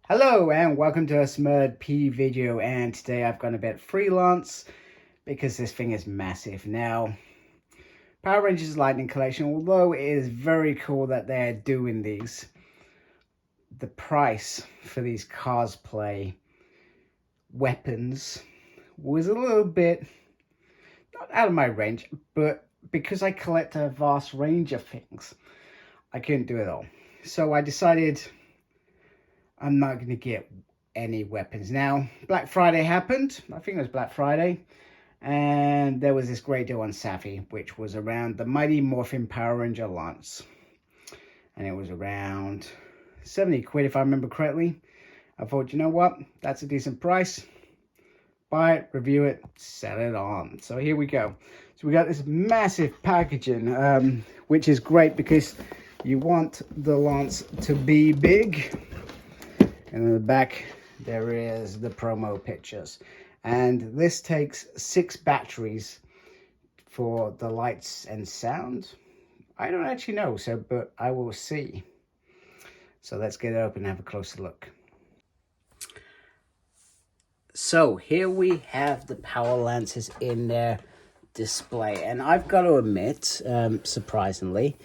Hello and welcome to a MMPR video, and today I've gone a bit freelance because this thing is massive. Now, Power Rangers Lightning Collection, although it is very cool that they're doing these, the price for these cosplay weapons was a little bit, not out of my range, but because I collect a vast range of things, I couldn't do it all. So I decided I'm not going to get any weapons. Now, Black Friday happened. I think it was Black Friday. And there was this great deal on Savvy, which was around the Mighty Morphin Power Ranger Lance. And it was around 70 quid, if I remember correctly. I thought, you know what? That's a decent price. Buy it, review it, sell it on. So here we go. So we got this massive packaging, which is great because you want the Lance to be big. And in the back, there is the promo pictures. And this takes 6 batteries for the lights and sound. I don't actually know, but I will see. So let's get it open and have a closer look. So here we have the power lances in their display. And I've got to admit, surprisingly,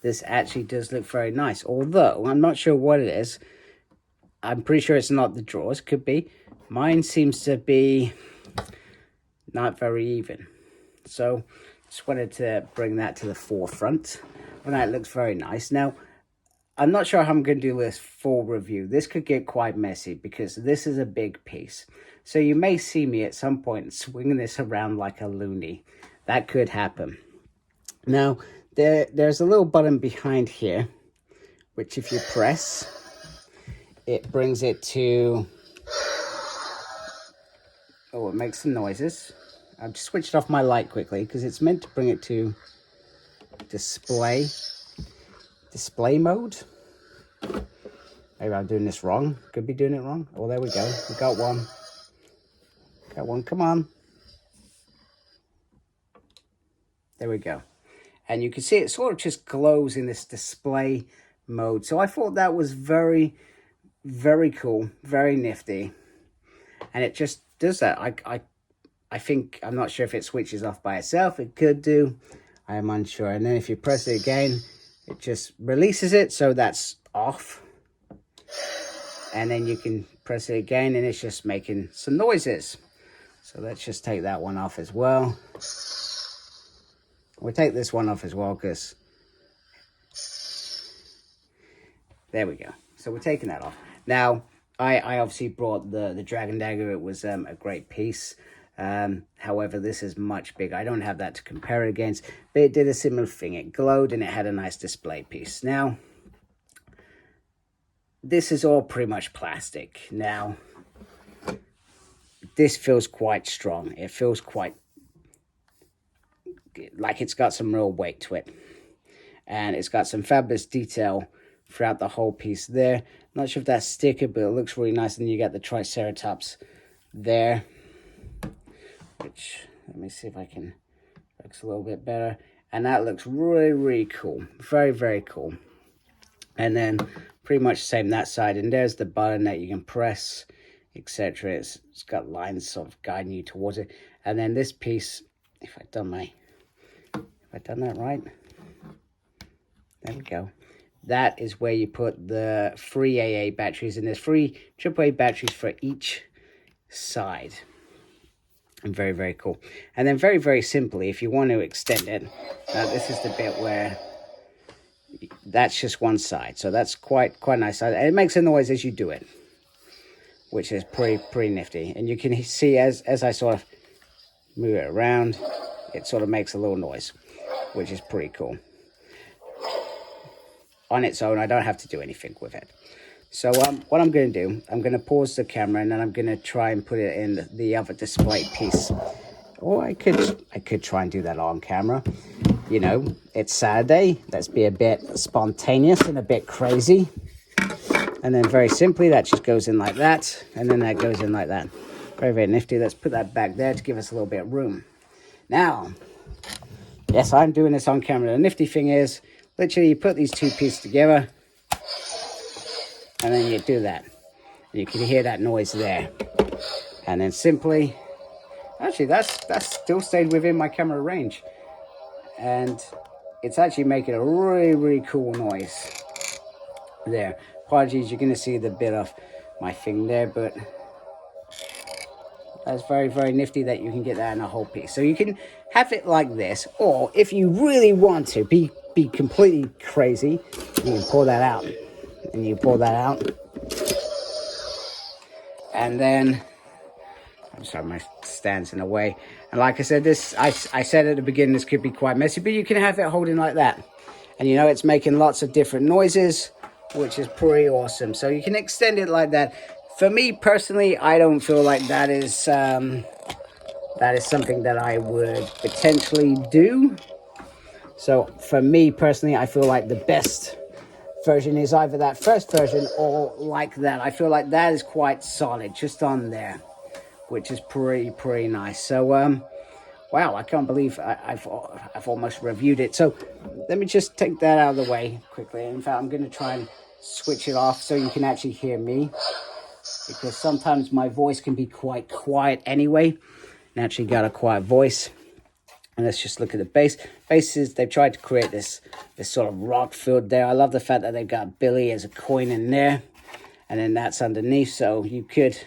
this actually does look very nice. Although, I'm not sure what it is. I'm pretty sure it's not the drawers. Could be. Mine seems to be not very even. So just wanted to bring that to the forefront. And that looks very nice. Now, I'm not sure how I'm going to do this full review. This could get quite messy because this is a big piece. So you may see me at some point swinging this around like a loony. That could happen. Now, there's a little button behind here, which if you press, it brings it to, it makes some noises. I've just switched off my light quickly because it's meant to bring it to display mode. Maybe I'm doing this wrong. Could be doing it wrong. Oh, there we go. We got one. Got one. Come on. There we go. And you can see it sort of just glows in this display mode. So I thought that was very cool, very nifty, and it just does that. I think, I'm not sure if it switches off by itself. It could do, I am unsure. And then if you press it again, it just releases it, so that's off. And then you can press it again and it's just making some noises. So let's just take that one off as well. We'll take this one off as well because there we go. So we're taking that off. Now, I obviously brought the Dragon Dagger. It was a great piece. However, this is much bigger. I don't have that to compare it against, but it did a similar thing. It glowed and it had a nice display piece. Now, this is all pretty much plastic. Now, this feels quite strong. It feels quite like it's got some real weight to it. And it's got some fabulous detail throughout the whole piece there. Not sure if that's sticker, but it looks really nice. And you got the Triceratops there, which, let me see if I can focus a little bit better. And that looks really cool. Very cool. And then pretty much the same that side. And there's the button that you can press, etc. It's got lines sort of guiding you towards it. And then this piece, if I've done that right, there we go. That is where you put the 3 AA batteries, and there's 3 AAA batteries for each side. And very cool. And then very simply, if you want to extend it, this is the bit where that's just one side. So that's quite nice. And it makes a noise as you do it, which is pretty nifty. And you can see as I sort of move it around, it sort of makes a little noise, which is pretty cool. On its own, I don't have to do anything with it. So what I'm going to do, I'm going to pause the camera and then I'm going to try and put it in the other display piece. Or I could try and do that on camera. You know, it's Saturday. Let's be a bit spontaneous and a bit crazy. And then very simply, that just goes in like that. And then that goes in like that. Very nifty. Let's put that back there to give us a little bit of room. Now, yes, I'm doing this on camera. The nifty thing is, literally, you put these 2 pieces together, and then you do that. You can hear that noise there. And then simply, actually that's still stayed within my camera range. And it's actually making a really, really cool noise there. Apologies, you're going to see the bit of my thing there, but that's very, very nifty that you can get that in a whole piece. So you can have it like this, or if you really want to be completely crazy, you can pull that out. And you pull that out. And then, I'm sorry, my stand's in the way. And like I said, this, I said at the beginning, this could be quite messy, but you can have it holding like that. And you know, it's making lots of different noises, which is pretty awesome. So you can extend it like that. For me personally, I don't feel like that is something that I would potentially do. So for me personally, I feel like the best version is either that first version or like that. I feel like that is quite solid just on there, which is pretty nice. So wow, I can't believe I've almost reviewed it. So let me just take that out of the way quickly. In fact, I'm going to try and switch it off so you can actually hear me, because sometimes my voice can be quite quiet anyway. Naturally got a quiet voice. And let's just look at the bass. Basses, they've tried to create this sort of rock field there. I love the fact that they've got Billy as a coin in there. And then that's underneath, so you could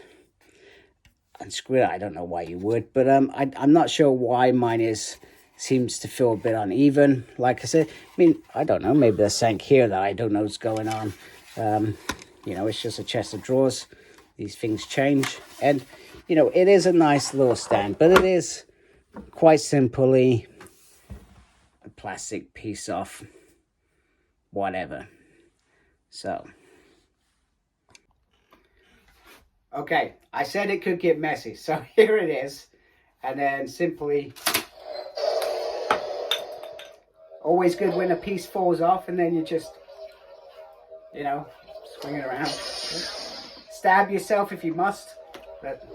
unscrew it. I don't know why you would, but I'm not sure why mine seems to feel a bit uneven. Like I said, I mean, I don't know. Maybe there's something here that I don't know what's going on. You know, it's just a chest of drawers. These things change. And, you know, it is a nice little stand, but it is quite simply a plastic piece of whatever. So, okay, I said it could get messy, so here it is. And then simply, always good when a piece falls off and then you just, you know, swing it around. Stab yourself if you must, but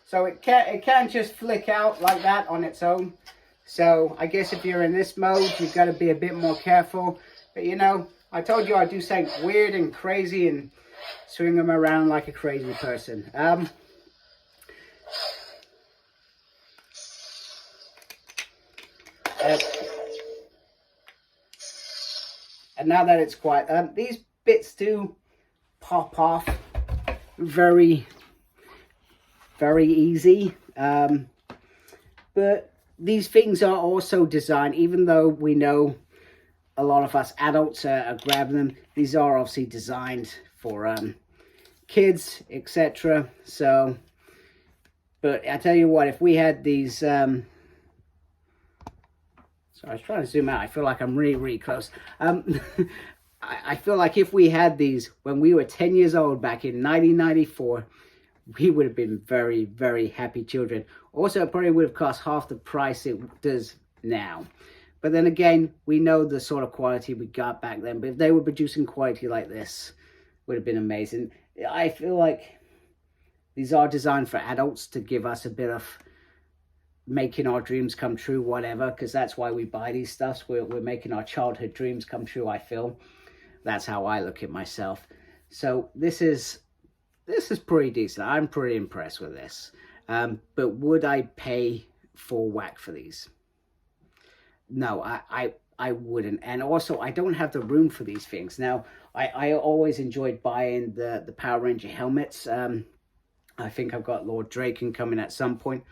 so it can just flick out like that on its own. So I guess if you're in this mode, you've got to be a bit more careful. But you know, I told you I'd do something weird and crazy and swing them around like a crazy person. And now that it's quiet, these bits do pop off very easy. But these things are also designed, even though we know a lot of us adults are grabbing them, these are obviously designed for kids, etc. So, but I tell you what, if we had these, so I was trying to zoom out, I feel like I'm really close. I feel like if we had these when we were 10 years old back in 1994, we would have been very happy children. Also, it probably would have cost half the price it does now. But then again, we know the sort of quality we got back then. But if they were producing quality like this, it would have been amazing. I feel like these are designed for adults to give us a bit of making our dreams come true, whatever. Because that's why we buy these stuffs. We're making our childhood dreams come true, I feel. That's how I look at myself. So this is pretty decent. I'm pretty impressed with this. But would I pay full whack for these? No, I wouldn't. And also, I don't have the room for these things. Now, I always enjoyed buying the Power Ranger helmets. I think I've got Lord Draken coming at some point.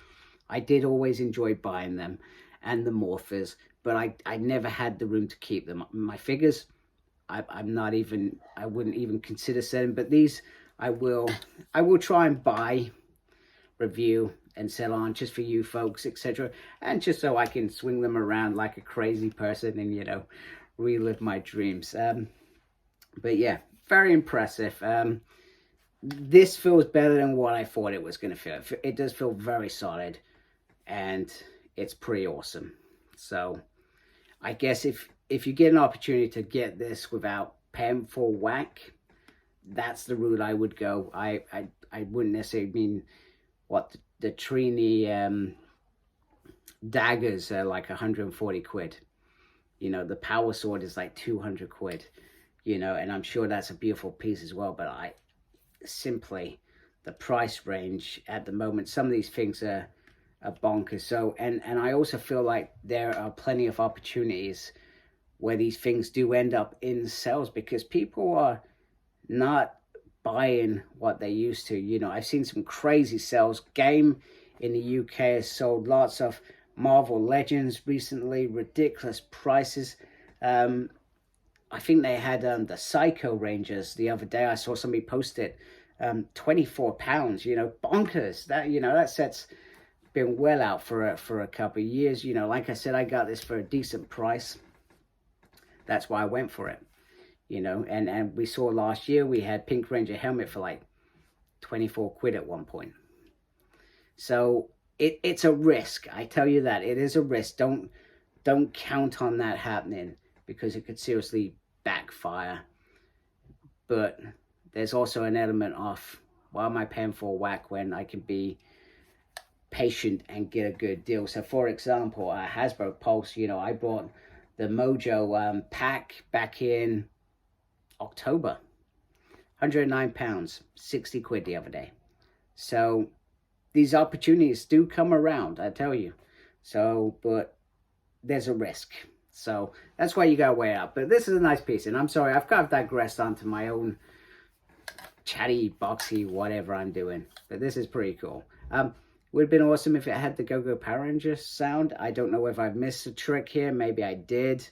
I did always enjoy buying them, and the morphers, but I never had the room to keep them. My figures, I wouldn't even consider selling, but these I will try and buy, review, and sell on just for you folks, etc. And just so I can swing them around like a crazy person and, you know, relive my dreams. But yeah, very impressive. This feels better than what I thought it was going to feel. It does feel very solid, and it's pretty awesome. So I guess if if you get an opportunity to get this without paying for whack, that's the route I would go. I wouldn't necessarily mean what the Trini daggers are like 140 quid. You know, the power sword is like 200 quid, you know, and I'm sure that's a beautiful piece as well. But I simply, the price range at the moment, some of these things are bonkers. So, and I also feel like there are plenty of opportunities where these things do end up in sales because people are not buying what they used to. You know, I've seen some crazy sales. Game in the UK has sold lots of Marvel Legends recently, ridiculous prices. I think they had the Psycho Rangers the other day. I saw somebody post it, £24, you know, bonkers. That, you know, that set's been well out for a couple of years. You know, like I said, I got this for a decent price. That's why I went for it, you know. And we saw last year we had Pink Ranger helmet for like 24 quid at one point. So it's a risk. I tell you that it is a risk. Don't count on that happening because it could seriously backfire. But there's also an element of, why am I paying for whack when I can be patient and get a good deal? So for example, Hasbro Pulse, you know, I bought the Mojo pack back in October, £109, 60 quid the other day. So these opportunities do come around, I tell you. So, but there's a risk. So that's why you gotta weigh it up. But this is a nice piece, and I'm sorry, I've kind of digressed onto my own chatty, boxy, whatever I'm doing. But this is pretty cool. Would have been awesome if it had the Go-Go Power Ranger sound. I don't know if I've missed a trick here. Maybe I did.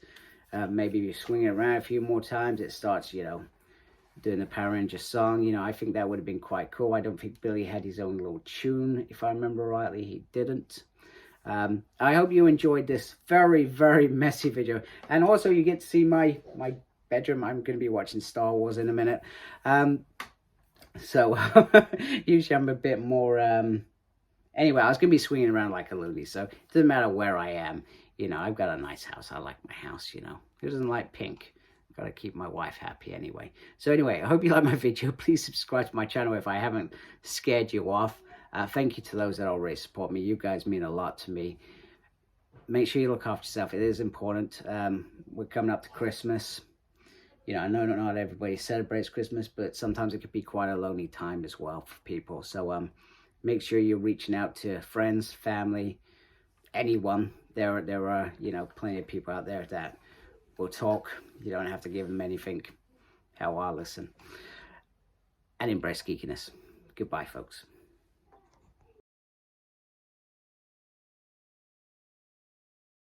Maybe if you swing it around a few more times, it starts, you know, doing the Power Ranger song. You know, I think that would have been quite cool. I don't think Billy had his own little tune. If I remember rightly, he didn't. I hope you enjoyed this very, very messy video. And also you get to see my bedroom. I'm going to be watching Star Wars in a minute. So usually I'm a bit more... Anyway, I was going to be swinging around like a loony, so it doesn't matter where I am. You know, I've got a nice house. I like my house, you know. Who doesn't like pink? I've got to keep my wife happy anyway. So anyway, I hope you like my video. Please subscribe to my channel if I haven't scared you off. Thank you to those that already support me. You guys mean a lot to me. Make sure you look after yourself. It is important. We're coming up to Christmas. You know, I know not everybody celebrates Christmas, but sometimes it could be quite a lonely time as well for people. So, make sure you're reaching out to friends, family, anyone. There are, you know, plenty of people out there that will talk. You don't have to give them anything. Hell, I'll listen. And embrace geekiness. Goodbye, folks.